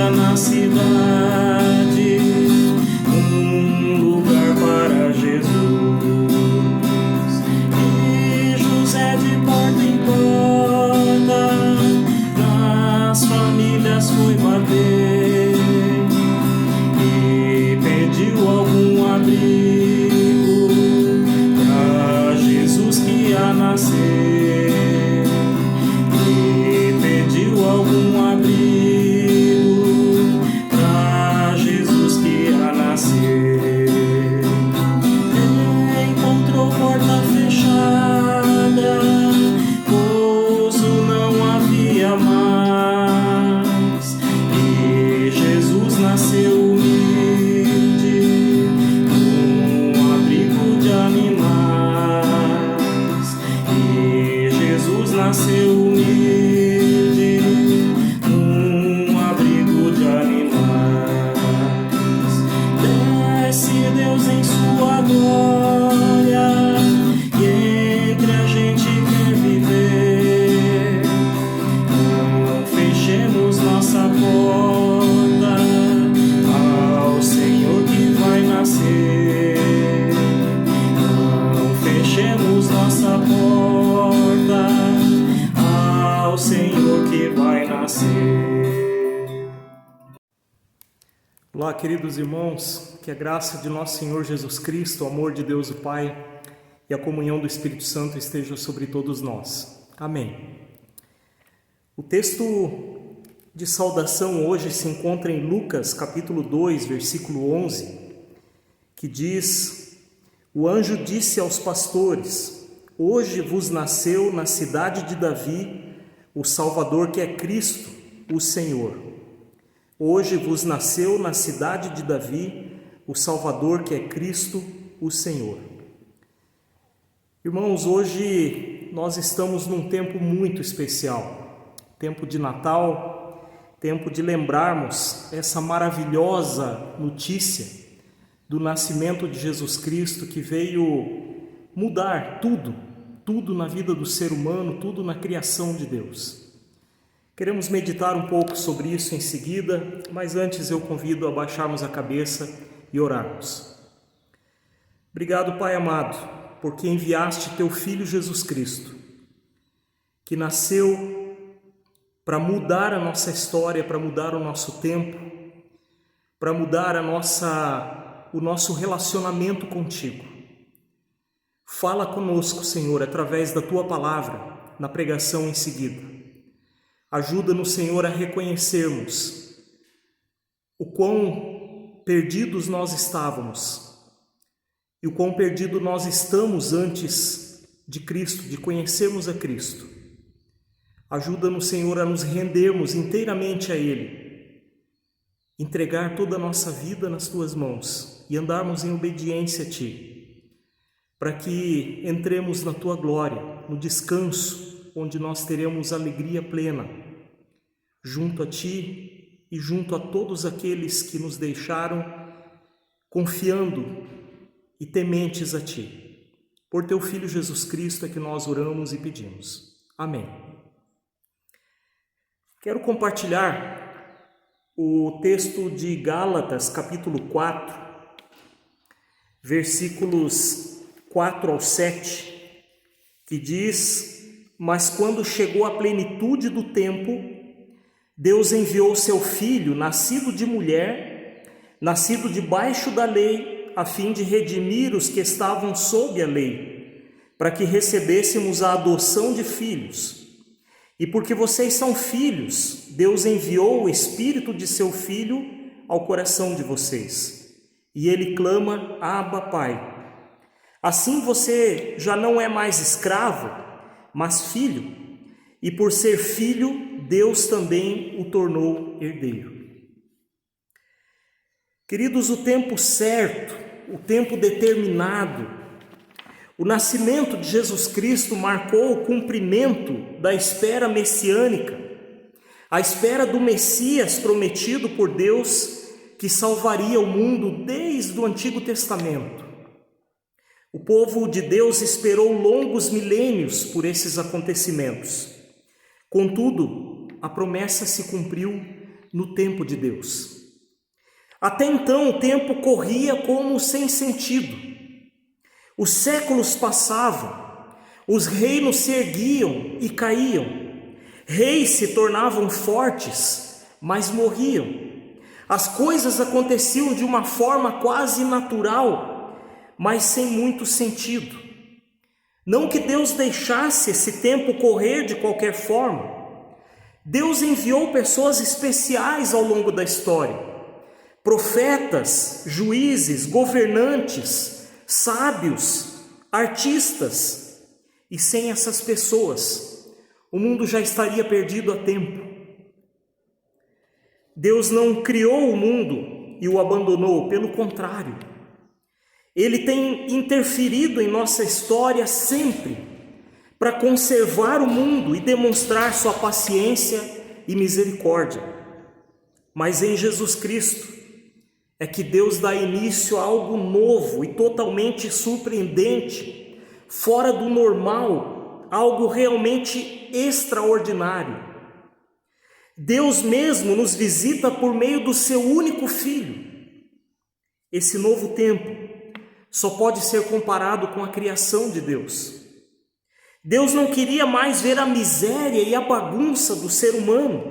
encontra na cidade um lugar para Jesus. E José de porta em porta nas famílias foi bater e pediu algum abrigo para Jesus que ia nascer. Algum abrigo para Jesus que ia nascer. Encontrou porta fechada, pouso não havia mais, e Jesus nasceu humilde, num abrigo de animais. E Jesus nasceu humilde, Deus em sua glória, e entre a gente quer viver. Não fechemos nossa porta ao Senhor que vai nascer. Não fechemos nossa porta ao Senhor que vai nascer. Olá, queridos irmãos, que a graça de nosso Senhor Jesus Cristo, o amor de Deus o Pai e a comunhão do Espírito Santo estejam sobre todos nós. Amém. O texto de saudação hoje se encontra em Lucas, capítulo 2, versículo 11, que diz: O anjo disse aos pastores: Hoje vos nasceu na cidade de Davi o Salvador, que é Cristo, o Senhor. Hoje vos nasceu na cidade de Davi o Salvador, que é Cristo, o Senhor. Irmãos, hoje nós estamos num tempo muito especial, tempo de Natal, tempo de lembrarmos essa maravilhosa notícia do nascimento de Jesus Cristo, que veio mudar tudo na vida do ser humano, tudo na criação de Deus. Queremos meditar um pouco sobre isso em seguida, mas antes eu convido a baixarmos a cabeça e orarmos. Obrigado, Pai amado, porque enviaste teu Filho Jesus Cristo, que nasceu para mudar a nossa história, para mudar o nosso tempo, para mudar o nosso relacionamento contigo. Fala conosco, Senhor, através da tua palavra, na pregação em seguida. Ajuda-nos, Senhor, a reconhecermos o quão perdidos nós estávamos e o quão perdido nós estamos antes de Cristo, de conhecermos a Cristo. Ajuda-nos, Senhor, a nos rendermos inteiramente a Ele, entregar toda a nossa vida nas Tuas mãos e andarmos em obediência a Ti, para que entremos na Tua glória, no descanso, onde nós teremos alegria plena, junto a Ti e junto a todos aqueles que nos deixaram, confiando e tementes a Ti. Por Teu Filho Jesus Cristo é que nós oramos e pedimos. Amém. Quero compartilhar o texto de Gálatas, capítulo 4, versículos 4 ao 7, que diz: Mas quando chegou a plenitude do tempo, Deus enviou seu Filho, nascido de mulher, nascido debaixo da lei, a fim de redimir os que estavam sob a lei, para que recebêssemos a adoção de filhos. E porque vocês são filhos, Deus enviou o Espírito de seu Filho ao coração de vocês. E ele clama: Abba, Pai. Assim você já não é mais escravo, mas filho, e por ser filho, Deus também o tornou herdeiro. Queridos, o tempo certo, o tempo determinado, o nascimento de Jesus Cristo marcou o cumprimento da espera messiânica, a espera do Messias prometido por Deus, que salvaria o mundo desde o Antigo Testamento. O povo de Deus esperou longos milênios por esses acontecimentos. Contudo, a promessa se cumpriu no tempo de Deus. Até então o tempo corria como sem sentido. Os séculos passavam, os reinos se erguiam e caíam, reis se tornavam fortes, mas morriam. As coisas aconteciam de uma forma quase natural, mas sem muito sentido. Não que Deus deixasse esse tempo correr de qualquer forma. Deus enviou pessoas especiais ao longo da história: profetas, juízes, governantes, sábios, artistas. E sem essas pessoas, o mundo já estaria perdido há tempo. Deus não criou o mundo e o abandonou, pelo contrário. Ele tem interferido em nossa história sempre para conservar o mundo e demonstrar sua paciência e misericórdia. Mas em Jesus Cristo é que Deus dá início a algo novo e totalmente surpreendente, fora do normal, algo realmente extraordinário. Deus mesmo nos visita por meio do seu único Filho. Esse novo tempo só pode ser comparado com a criação de Deus. Deus não queria mais ver a miséria e a bagunça do ser humano,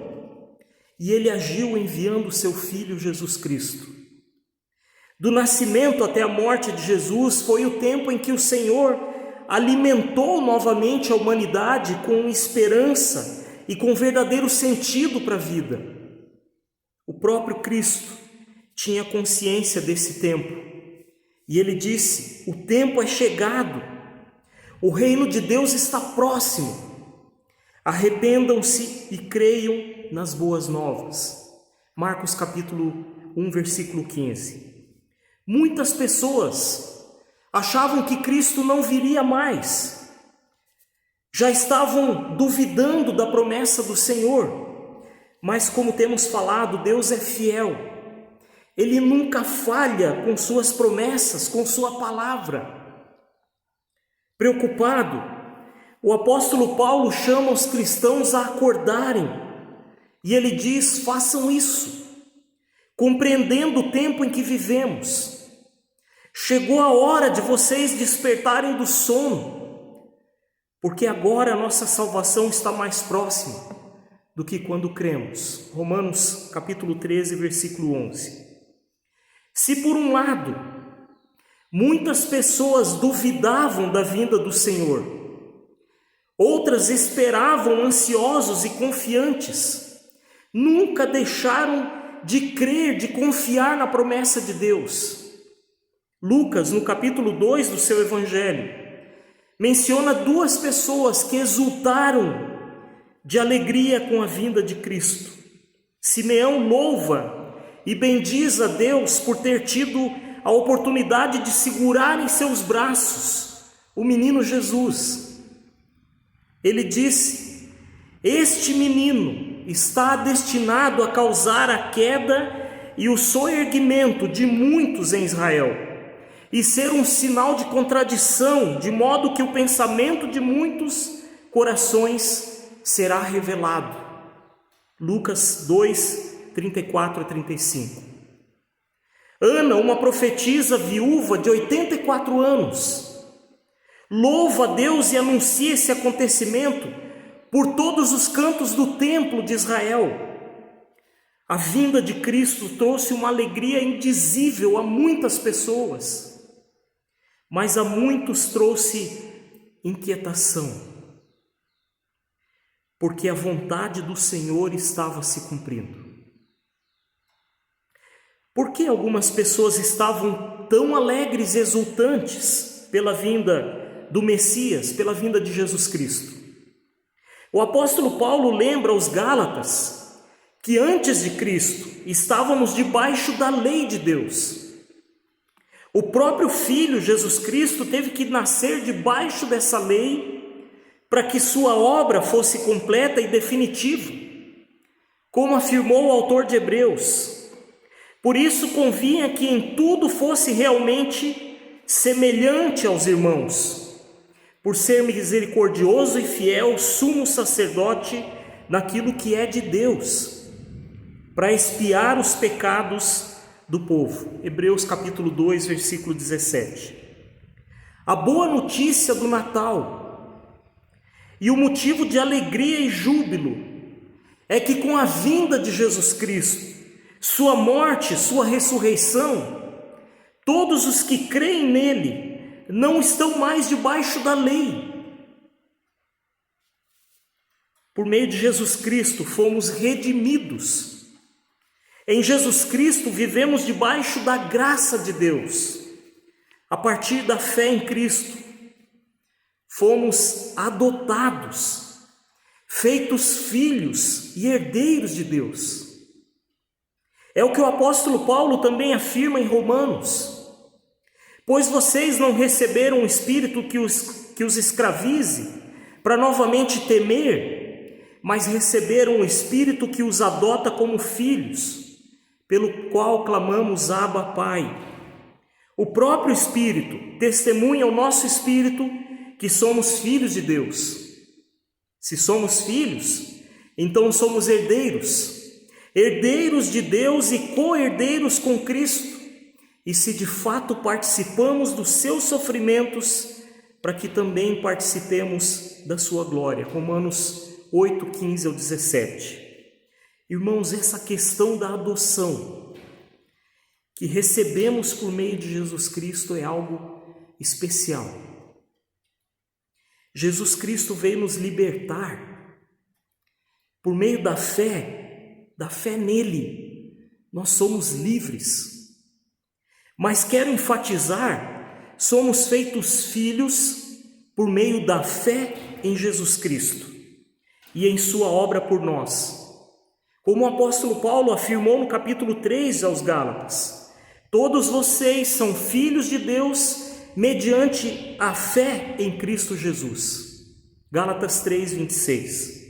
e Ele agiu enviando o seu Filho Jesus Cristo. Do nascimento até a morte de Jesus foi o tempo em que o Senhor alimentou novamente a humanidade com esperança e com verdadeiro sentido para a vida. O próprio Cristo tinha consciência desse tempo, e Ele disse: o tempo é chegado, o reino de Deus está próximo, arrependam-se e creiam nas boas novas. Marcos capítulo 1, versículo 15. Muitas pessoas achavam que Cristo não viria mais, já estavam duvidando da promessa do Senhor, mas como temos falado, Deus é fiel, Ele nunca falha com suas promessas, com sua palavra. Preocupado, o apóstolo Paulo chama os cristãos a acordarem, e ele diz: façam isso, compreendendo o tempo em que vivemos. Chegou a hora de vocês despertarem do sono, porque agora a nossa salvação está mais próxima do que quando cremos. Romanos capítulo 13, versículo 11. Se por um lado muitas pessoas duvidavam da vinda do Senhor, outras esperavam ansiosos e confiantes, nunca deixaram de crer, de confiar na promessa de Deus. Lucas, no capítulo 2 do seu evangelho, menciona duas pessoas que exultaram de alegria com a vinda de Cristo. Simeão louva e bendiz a Deus por ter tido a oportunidade de segurar em seus braços o menino Jesus. Ele disse: este menino está destinado a causar a queda e o soerguimento de muitos em Israel, e ser um sinal de contradição, de modo que o pensamento de muitos corações será revelado. Lucas 2, 34 a 35. Ana, uma profetisa viúva de 84 anos, louva a Deus e anuncia esse acontecimento por todos os cantos do templo de Israel. A vinda de Cristo trouxe uma alegria indizível a muitas pessoas, mas a muitos trouxe inquietação, porque a vontade do Senhor estava se cumprindo. Por que algumas pessoas estavam tão alegres e exultantes pela vinda do Messias, pela vinda de Jesus Cristo? O apóstolo Paulo lembra aos Gálatas que antes de Cristo estávamos debaixo da lei de Deus. O próprio Filho, Jesus Cristo, teve que nascer debaixo dessa lei para que sua obra fosse completa e definitiva, como afirmou o autor de Hebreus. Por isso convinha que em tudo fosse realmente semelhante aos irmãos, por ser misericordioso e fiel, sumo sacerdote naquilo que é de Deus. para expiar os pecados do povo. Hebreus capítulo 2, versículo 17. A boa notícia do Natal e o motivo de alegria e júbilo é que com a vinda de Jesus Cristo, sua morte, sua ressurreição, todos os que creem nele não estão mais debaixo da lei. Por meio de Jesus Cristo fomos redimidos. Em Jesus Cristo vivemos debaixo da graça de Deus. A partir da fé em Cristo, fomos adotados, feitos filhos e herdeiros de Deus. É o que o apóstolo Paulo também afirma em Romanos. Pois vocês não receberam um espírito que os escravize para novamente temer, mas receberam um espírito que os adota como filhos, pelo qual clamamos Abba, Pai. O próprio Espírito testemunha ao nosso espírito que somos filhos de Deus. Se somos filhos, então somos herdeiros, herdeiros de Deus e co-herdeiros com Cristo, e se de fato participamos dos seus sofrimentos, para que também participemos da sua glória. Romanos 8, 15 ao 17. Irmãos, essa questão da adoção que recebemos por meio de Jesus Cristo é algo especial. Jesus Cristo veio nos libertar. Por meio da fé nele, nós somos livres. Mas quero enfatizar, somos feitos filhos por meio da fé em Jesus Cristo e em sua obra por nós. Como o apóstolo Paulo afirmou no capítulo 3 aos Gálatas, todos vocês são filhos de Deus mediante a fé em Cristo Jesus. Gálatas 3, 26.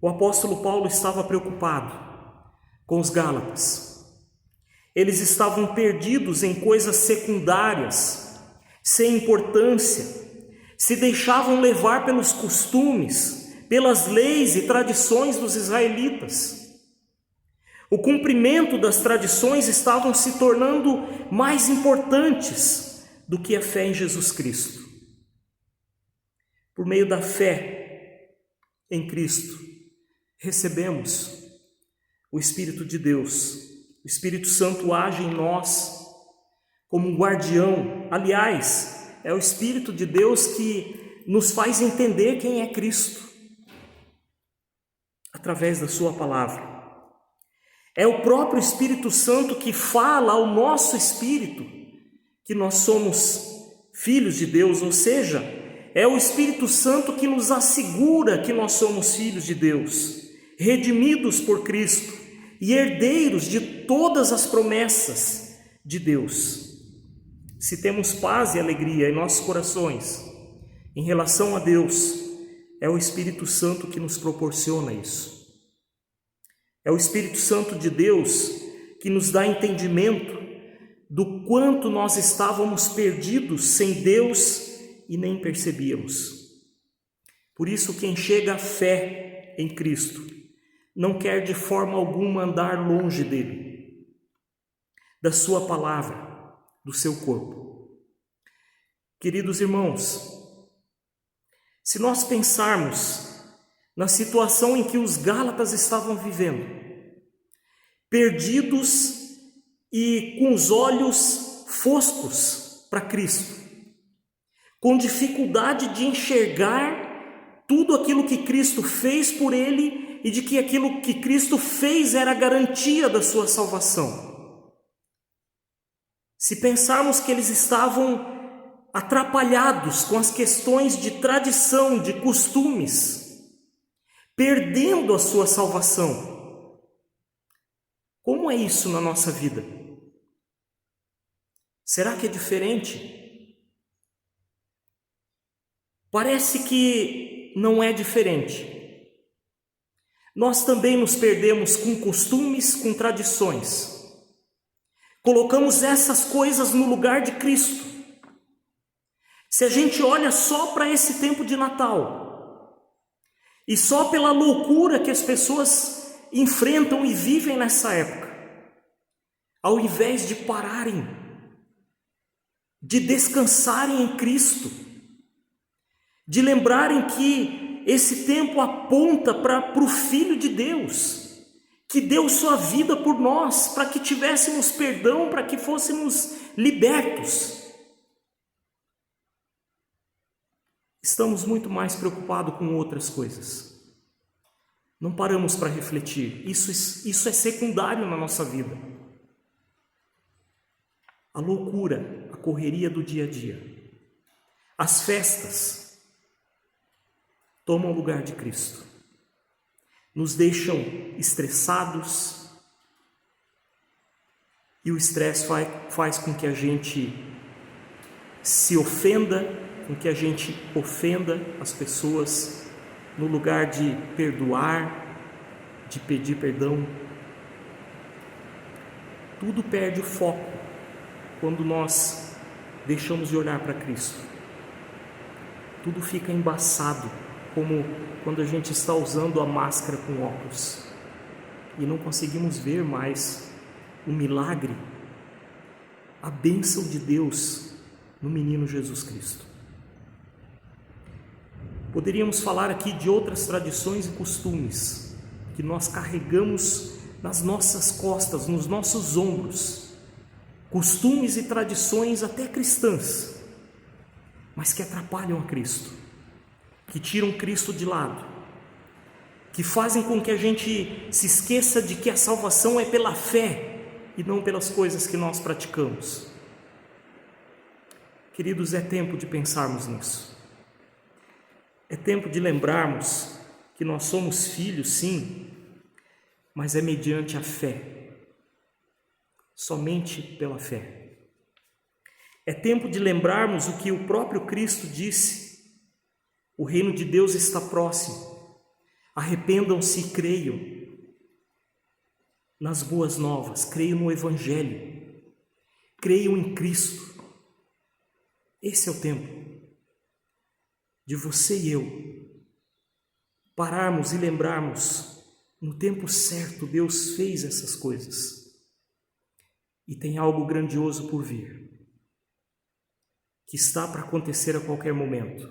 O apóstolo Paulo estava preocupado com os Gálatas. Eles estavam perdidos em coisas secundárias, sem importância, se deixavam levar pelos costumes, pelas leis e tradições dos israelitas. O cumprimento das tradições estavam se tornando mais importantes do que a fé em Jesus Cristo. Por meio da fé em Cristo, recebemos o Espírito de Deus. O Espírito Santo age em nós como um guardião. Aliás, é o Espírito de Deus que nos faz entender quem é Cristo, através da sua palavra. É o próprio Espírito Santo que fala ao nosso espírito que nós somos filhos de Deus, ou seja, é o Espírito Santo que nos assegura que nós somos filhos de Deus, redimidos por Cristo e herdeiros de todas as promessas de Deus. Se temos paz e alegria em nossos corações em relação a Deus, é o Espírito Santo que nos proporciona isso. É o Espírito Santo de Deus que nos dá entendimento do quanto nós estávamos perdidos sem Deus e nem percebíamos. Por isso, quem chega à fé em Cristo não quer de forma alguma andar longe dele, da sua palavra, do seu corpo. Queridos irmãos, se nós pensarmos na situação em que os Gálatas estavam vivendo, perdidos e com os olhos foscos para Cristo, com dificuldade de enxergar tudo aquilo que Cristo fez por ele e de que aquilo que Cristo fez era a garantia da sua salvação. Se pensarmos que eles estavam atrapalhados com as questões de tradição, de costumes, perdendo a sua salvação. Como é isso na nossa vida? Será que é diferente? Parece que não é diferente. Nós também nos perdemos com costumes, com tradições. Colocamos essas coisas no lugar de Cristo. Se a gente olha só para esse tempo de Natal, e só pela loucura que as pessoas enfrentam e vivem nessa época, ao invés de pararem, de descansarem em Cristo, de lembrarem que esse tempo aponta para o Filho de Deus, que deu sua vida por nós, para que tivéssemos perdão, para que fôssemos libertos. Estamos muito mais preocupados com outras coisas. Não paramos para refletir. Isso é secundário na nossa vida. A loucura, a correria do dia a dia, as festas tomam o lugar de Cristo. Nos deixam estressados e o estresse faz com que a gente se ofenda, com que a gente ofenda as pessoas, no lugar de perdoar, de pedir perdão. Tudo perde o foco quando nós deixamos de olhar para Cristo. Tudo fica embaçado, como quando a gente está usando a máscara com óculos e não conseguimos ver mais o milagre, a bênção de Deus no menino Jesus Cristo. Poderíamos falar aqui de outras tradições e costumes que nós carregamos nas nossas costas, nos nossos ombros, costumes e tradições até cristãs, mas que atrapalham a Cristo, que tiram Cristo de lado, que fazem com que a gente se esqueça de que a salvação é pela fé e não pelas coisas que nós praticamos. Queridos, é tempo de pensarmos nisso. É tempo de lembrarmos que nós somos filhos, sim, mas é mediante a fé, somente pela fé. É tempo de lembrarmos o que o próprio Cristo disse: o reino de Deus está próximo, arrependam-se e creiam nas boas novas, creiam no Evangelho, creiam em Cristo. Esse é o tempo de você e eu pararmos e lembrarmos: no tempo certo Deus fez essas coisas e tem algo grandioso por vir, que está para acontecer a qualquer momento,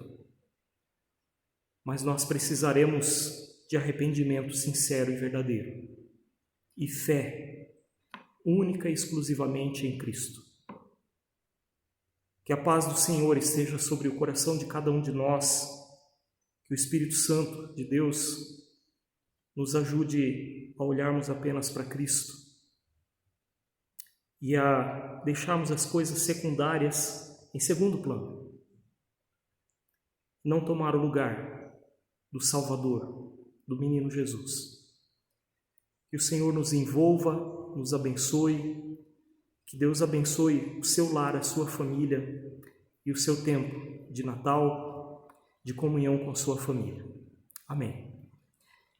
mas nós precisaremos de arrependimento sincero e verdadeiro e fé única e exclusivamente em Cristo. Que a paz do Senhor esteja sobre o coração de cada um de nós, que o Espírito Santo de Deus nos ajude a olharmos apenas para Cristo e a deixarmos as coisas secundárias em segundo plano, não tomar o lugar do Salvador, do menino Jesus. Que o Senhor nos envolva, nos abençoe, que Deus abençoe o seu lar, a sua família e o seu tempo de Natal, de comunhão com a sua família. Amém.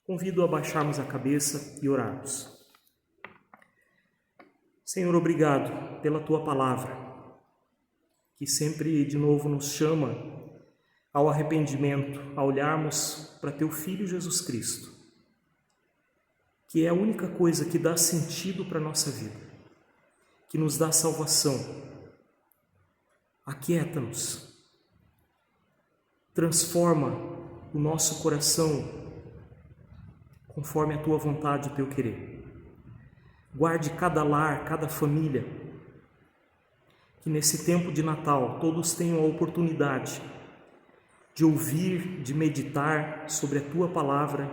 Convido a baixarmos a cabeça e orarmos. Senhor, obrigado pela Tua palavra, que sempre de novo nos chama ao arrependimento, a olharmos para Teu Filho Jesus Cristo, que é a única coisa que dá sentido para a nossa vida, que nos dá salvação. Aquieta-nos, transforma o nosso coração conforme a Tua vontade e o Teu querer. Guarde cada lar, cada família, que nesse tempo de Natal todos tenham a oportunidade de ouvir, de meditar sobre a Tua palavra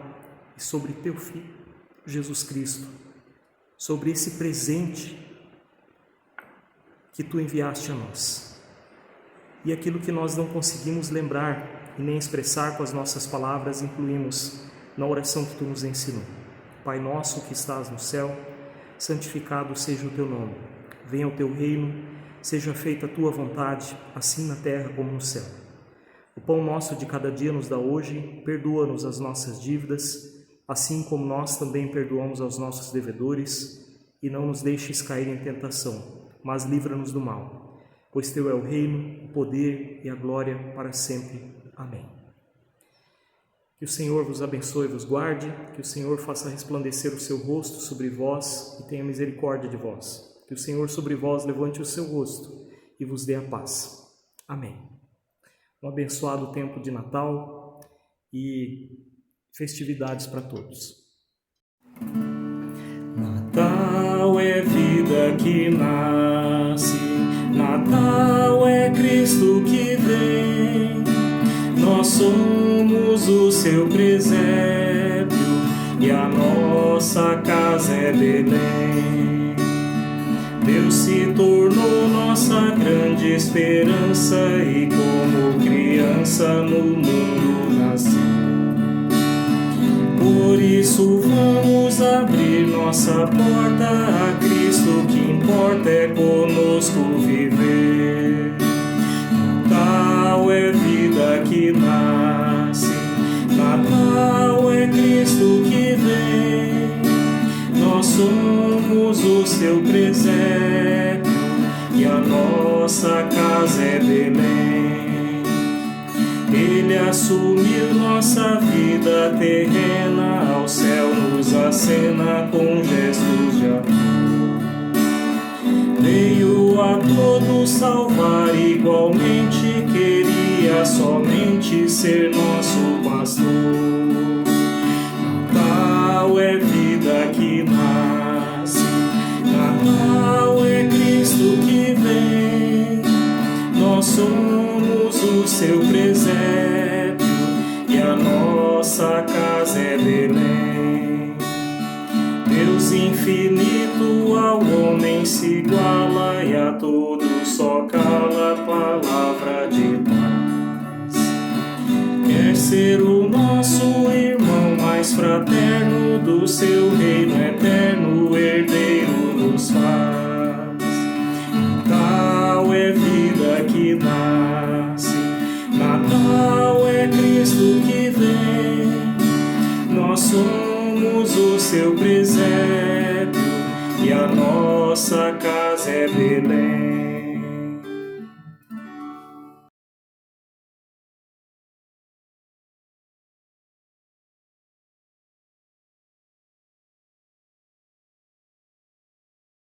e sobre Teu Filho, Jesus Cristo, sobre esse presente que Tu enviaste a nós. E aquilo que nós não conseguimos lembrar e nem expressar com as nossas palavras, incluímos na oração que Tu nos ensinou. Pai nosso que estás no céu, santificado seja o Teu nome. Venha o Teu reino, seja feita a Tua vontade, assim na terra como no céu. O pão nosso de cada dia nos dá hoje, perdoa-nos as nossas dívidas, assim como nós também perdoamos aos nossos devedores, e não nos deixes cair em tentação, mas livra-nos do mal, pois Teu é o reino, o poder e a glória para sempre. Amém. Que o Senhor vos abençoe e vos guarde, que o Senhor faça resplandecer o seu rosto sobre vós e tenha misericórdia de vós. Que o Senhor sobre vós levante o seu rosto e vos dê a paz. Amém. Um abençoado tempo de Natal e festividades para todos. Natal é vida que nasce, Natal é Cristo que vem. Nós somos o seu presépio e a nossa casa é Belém. Deus se tornou nossa grande esperança e como criança no mundo nasceu. Por isso vamos abrir nossa porta a Cristo, que importa é conosco viver. Natal é vida que nasce, Natal é Cristo que vem. Nós somos o seu presépio e a nossa casa é Belém. Ele assumiu nossa vida terrena, ao céu nos acena com gestos de amor. Veio a todos salvar igualmente, queria somente ser nosso pastor. Natal é vida que nasce, Natal é Cristo que vem. Nós somos o seu presépio e a nossa casa é Belém. Deus infinito ao homem se iguala e a todos só cala a palavra de paz. Quer ser o nosso irmão mais fraterno, do seu reino eterno herdeiro nos faz. Natal é vida que nasce, Natal é Cristo que vem. Nós somos o seu presépio e a nossa casa é Belém.